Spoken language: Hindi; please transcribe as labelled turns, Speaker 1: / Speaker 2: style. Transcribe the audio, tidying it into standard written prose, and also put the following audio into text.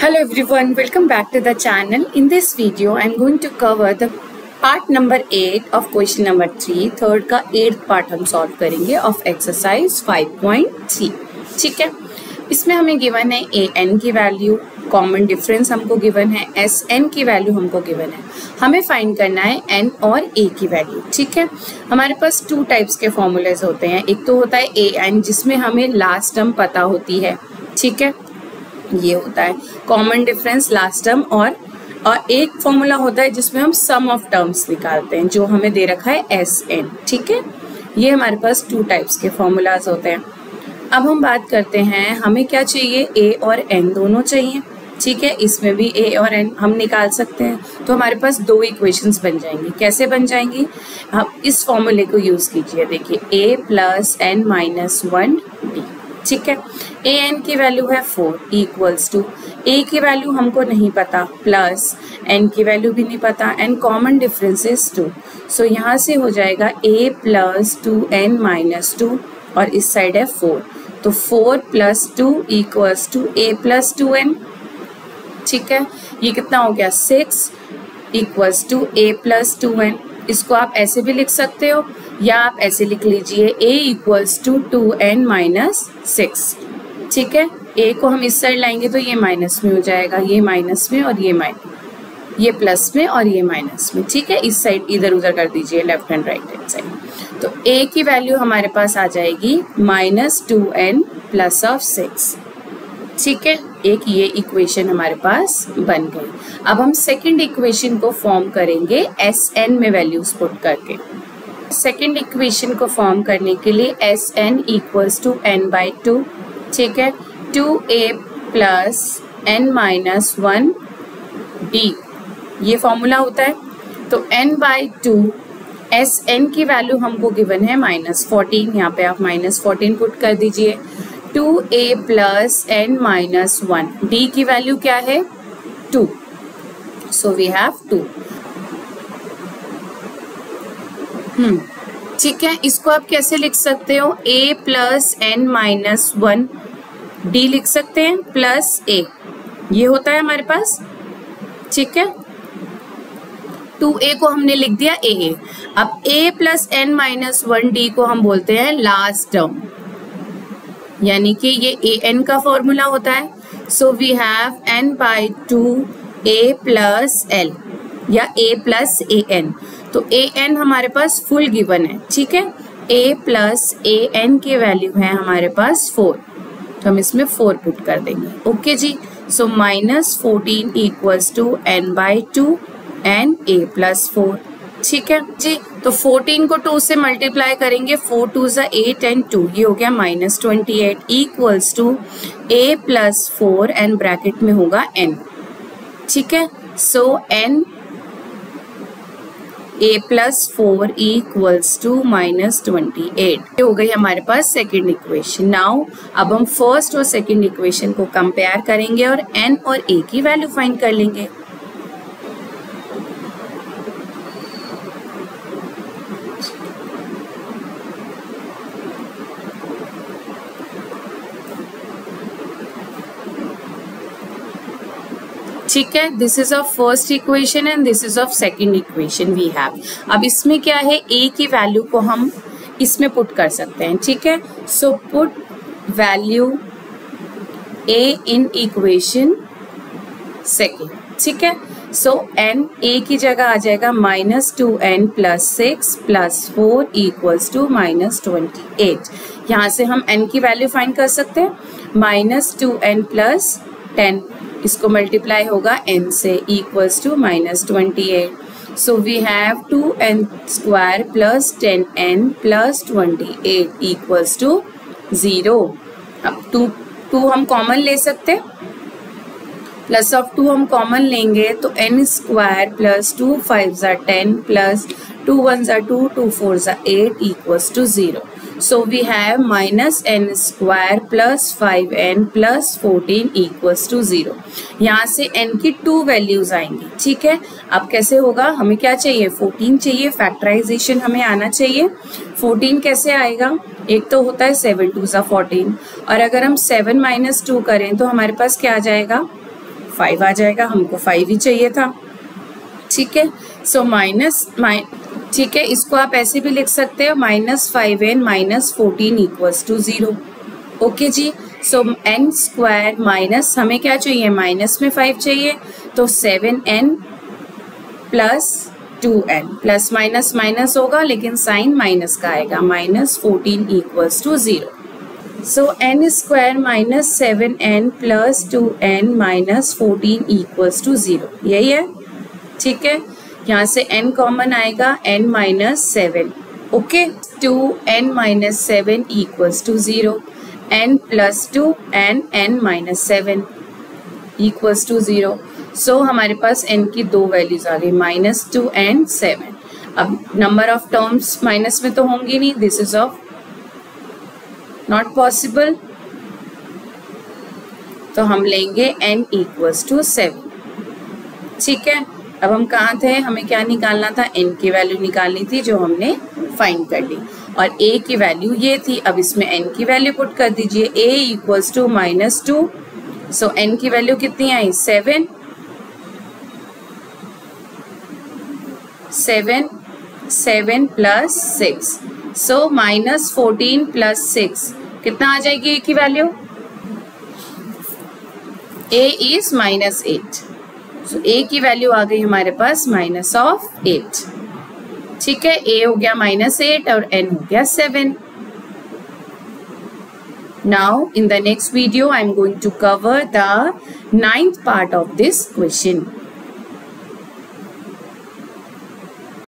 Speaker 1: Hello everyone, welcome back to the channel. In this video, I am going to cover the part number 8 of question number 3. Third का 8th part हम सॉल्व करेंगे of exercise 5.3. ठीक है, इसमें हमें गिवन है a n की वैल्यू, कॉमन डिफरेंस हमको गिवन है, एस एन की वैल्यू हमको गिवन है, हमें फाइंड करना है एन और ए की वैल्यू. ठीक है, हमारे पास टू टाइप्स के फॉर्मूलेज होते हैं. एक तो होता है ए एन जिसमें हमें लास्ट टर्म पता होती है. ठीक है, ये होता है कॉमन डिफरेंस लास्ट टर्म. और एक फॉर्मूला होता है जिसमें हम सम ऑफ टर्म्स निकालते हैं जो हमें दे रखा है एस एन. ठीक है, ये हमारे पास टू टाइप्स के फॉर्मूलाज होते हैं. अब हम बात करते हैं हमें क्या चाहिए, ए और एन दोनों चाहिए. ठीक है, इसमें भी ए और एन हम निकाल सकते हैं. तो हमारे पास दो इक्वेशंस बन जाएंगी. कैसे बन जाएंगी, हम इस फॉर्मूले को यूज कीजिए. देखिए ए प्लस एन माइनस 1 डी. ठीक है, ए एन की वैल्यू है 4 इक्वल्स टू ए की वैल्यू हमको नहीं पता प्लस एन की वैल्यू भी नहीं पता एंड कॉमन डिफरेंस इज 2. सो यहाँ से हो जाएगा ए प्लस 2n माइनस 2 और इस साइड है 4. तो 4 plus 2 equals to A plus 2n. ठीक है, ये कितना हो गया 6 equals to A plus 2n. इसको आप ऐसे भी लिख सकते हो या आप ऐसे लिख लीजिए a equals to 2n minus 6. ठीक है, a को हम इस साइड लाएंगे तो ये माइनस में हो जाएगा, ये माइनस में और ये प्लस में और ये माइनस में. ठीक है, इस साइड इधर उधर कर दीजिए, left hand right hand side. तो a की वैल्यू हमारे पास आ जाएगी माइनस 2n प्लस ऑफ 6. ठीक है, एक ये इक्वेशन हमारे पास बन गई. अब हम सेकंड इक्वेशन को फॉर्म करेंगे एस एन में वैल्यूज पुट करके. सेकंड इक्वेशन को फॉर्म करने के लिए S N equals to N by 2. ठीक है, 2a plus N minus 1 D ये फॉर्मूला होता है. तो n बाई 2 एस एन की वैल्यू हमको गिवन है माइनस 14. यहाँ पे आप माइनस 14 पुट कर दीजिए. 2a plus N minus 1 D की वैल्यू क्या है 2. So we have 2. ठीक है, इसको आप कैसे लिख सकते हो, a plus N minus 1 D लिख सकते हैं प्लस a, ये होता है हमारे पास. ठीक है, 2a को हमने लिख दिया a. अब a plus N minus 1 D को हम बोलते हैं लास्ट टर्म, यानी कि ये ए एन का फॉर्मूला होता है. So we have n by 2 a plus L या a प्लस ए एन. तो ए एन हमारे पास फुल गिवन है. ठीक है, a प्लस ए एन की वैल्यू है हमारे पास 4. तो हम इसमें 4 पुट कर देंगे. ओके जी, so minus 14 equals to n by 2 and a plus 4. ठीक है जी, तो 14 को 2 से मल्टीप्लाई करेंगे, 4 2 ज़ा 8 एंड 2 ये हो गया minus 28 equals to a plus 4 and bracket में होगा n. ठीक है, so n a plus 4 equals to minus 28. ये हो गई हमारे पास सेकेंड इक्वेशन. नाउ अब हम फर्स्ट और सेकेंड इक्वेशन को कंपेयर करेंगे और n और a की वैल्यू फाइंड कर लेंगे. ठीक है, this is of first equation and this is of second equation we have. अब इसमें क्या है, a की वैल्यू को हम इसमें पुट कर सकते हैं. ठीक है, so put value a in equation second. ठीक है, सो n a की जगह आ जाएगा minus 2n plus 6 plus 4 equals to minus 28. यहाँ से हम n की वैल्यू फाइंड कर सकते हैं. माइनस 2n प्लस 10 इसको मल्टीप्लाई होगा n से equals to minus 28. So we have 2n square plus 10n plus 28 equals to 0. अब 2 हम कॉमन ले सकते, प्लस ऑफ 2 हम कॉमन लेंगे तो n स्क्वायर प्लस 2 5 ज़ा 10 प्लस 2 1 ज़ा 2 2 4 ज़ा 8 equals to 0. So we have minus n square plus 5n plus 14 equals to 0. यहाँ से n की 2 वैल्यूज आएंगी. ठीक है, अब कैसे होगा, हमें क्या चाहिए 14 चाहिए, फैक्टराइजेशन हमें आना चाहिए. 14 कैसे आएगा, एक तो होता है 7 2 ज़ा 14 और अगर हम 7 माइनस 2 करें तो हमारे पास क्या आ जाएगा 5 आ जाएगा, हमको 5 ही चाहिए था। ठीक है, सो ठीक है, इसको आप ऐसे भी लिख सकते हो -5n - 14 इक्वल्स टू 0। ओके जी, सो n स्क्वायर माइनस हमें क्या चाहिए, माइनस में 5 चाहिए, तो 7n plus 2n, plus minus minus होगा लेकिन साइन माइनस का आएगा, -14 equals to 0। So n square minus 7n plus 2n minus 14 equals to 0, यही है। ठीक है, यहाँ से n कॉमन आएगा, n minus 7। Okay, 2n minus 7 equals to 0, n plus 2 and n minus 7 equals to 0। So हमारे पास n की दो वैल्यूज आ गई, -2 and 7। अब नंबर ऑफ टर्म्स माइनस में तो होंगी नहीं, this is of not possible, तो हम लेंगे n इक्वल्स टू 7। ठीक है, अब हम कहाँ थे, हमें क्या निकालना था, n की वैल्यू निकालनी थी जो हमने फाइंड कर ली, और a की वैल्यू ये थी। अब इसमें n की वैल्यू पुट कर दीजिए, a equals to -2, so n की वैल्यू कितनी आई, 7 प्लस 6, सो -14 प्लस 6 कितना आ जाएगी a की value, a is -8, so a की वैल्यू आ गई हमारे पास -8। ठीक है, a हो गया -8 और n हो गया 7। Now in the next video I am going to cover the 9th part of this question.